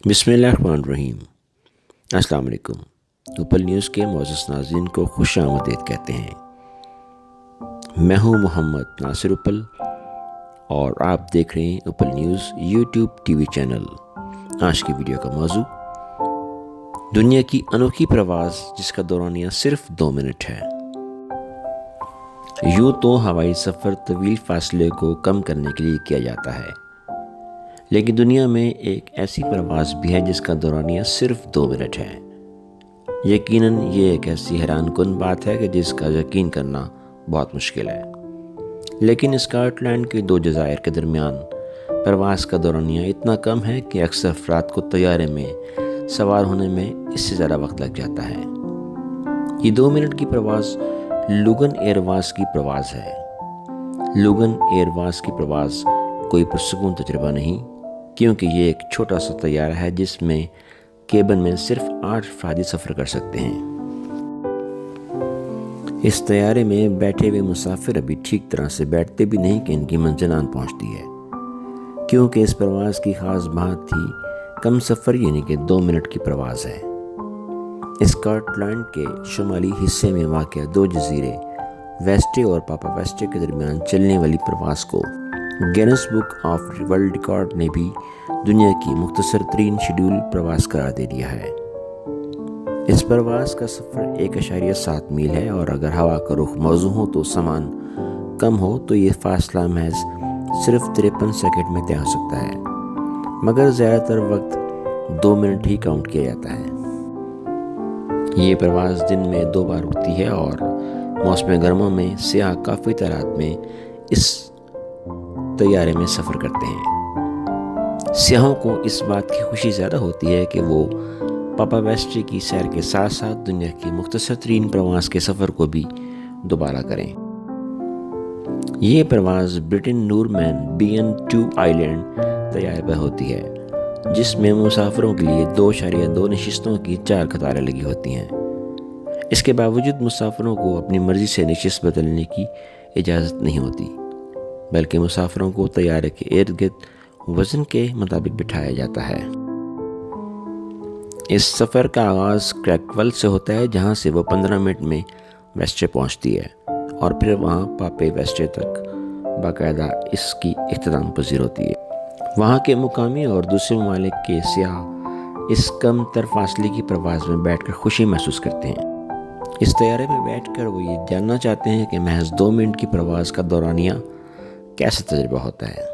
बिस्मिल्लाहिर्रहमानिर्रहीम। अस्सलाम वालेकुम। उपल न्यूज़ के मोअज़्ज़ज़ नाज़रीन को खुश आमदीद कहते हैं। मैं हूँ मोहम्मद नासिर उपल और आप देख रहे हैं उपल न्यूज़ यूट्यूब टीवी चैनल। आज की वीडियो का मौजू दुनिया की अनोखी प्रवास जिसका दौरानिया सिर्फ 2 मिनट है। यूँ तो हवाई सफ़र तवील फासले को कम करने के लिए किया जाता है, लेकिन दुनिया में एक ऐसी प्रवास भी है जिसका दौरानिया सिर्फ 2 मिनट है। यकीनन ये एक ऐसी हैरानकुन बात है कि जिसका यकीन करना बहुत मुश्किल है, लेकिन स्कॉटलैंड के 2 जज़ायर के दरमियान प्रवास का दौरानिया इतना कम है कि अक्सर अफराद को तैयारे में सवार होने में इससे ज़्यादा वक्त लग जाता है। ये 2 मिनट की प्रवास लुगन एयरवास की प्रवास है। लुगन एयरवास की प्रवास कोई पुरसुकून तजुर्बा नहीं, क्योंकि ये एक छोटा सा तैयारा है जिसमें केबिन में सिर्फ 8 अफराद सफ़र कर सकते हैं। इस तैयारे में बैठे हुए मुसाफिर अभी ठीक तरह से बैठते भी नहीं कि इनकी मंजिल आन पहुंचती है, क्योंकि इस प्रवास की ख़ास बात थी कम सफ़र यानी कि 2 मिनट की प्रवास है। स्कॉटलैंड के शुमाली हिस्से में वाक़या 2 जजीरे वेस्टे और पापा वेस्टे के दरमियान चलने वाली प्रवास को Guinness book of world record ने भी दुनिया की मुख्तसर तरीन शेड्यूल प्रवास करार दे दिया है। इस प्रवास का सफ़र 1.7 मील है और अगर हवा का रुख मौजू हो तो सामान कम हो तो ये फासला महज सिर्फ 53 सेकंड में तय हो सकता है, मगर ज़्यादातर वक्त 2 मिनट ही काउंट किया जाता है। ये प्रवास दिन में 2 बार रुकती है और मौसम गर्मा में सियाह काफ़ी तादाद में इस तैयारे में सफ़र करते हैं। सियाहों को इस बात की खुशी ज़्यादा होती है कि वो पापा वेस्टे की सैर के साथ साथ दुनिया की मुख्तसर तरीन प्रवास के सफ़र को भी दोबारा करें। ये प्रवास ब्रिटेन नूरमैन BN2 आइलैंड तैयारे पर होती है, जिसमें मुसाफिरों के लिए 2.2 नशिस्तों की 4 कतारें लगी होती हैं। इसके बावजूद मुसाफिरों को अपनी मर्ज़ी से नशिस्त बदलने की इजाज़त नहीं होती, बल्कि मुसाफिरों को तैयारे के इर्द गिर्द वज़न के मुताबिक बिठाया जाता है। इस सफ़र का आगाज़ क्रैकवेल से होता है, जहाँ से वो 15 मिनट में वेस्टे पहुँचती है और फिर वहाँ पापे वेस्टे तक बाकायदा इसकी इख्तिताम पज़ीर होती है। वहाँ के मुकामी और दूसरे ममालिक के सियाह इस कम तर फासले की प्रवास में बैठकर खुशी महसूस करते हैं। इस तैयारे में बैठकर वो ये जानना चाहते हैं कि महज 2 मिनट की प्रवास का दौरानिया कैसा तजुर्बा होता है।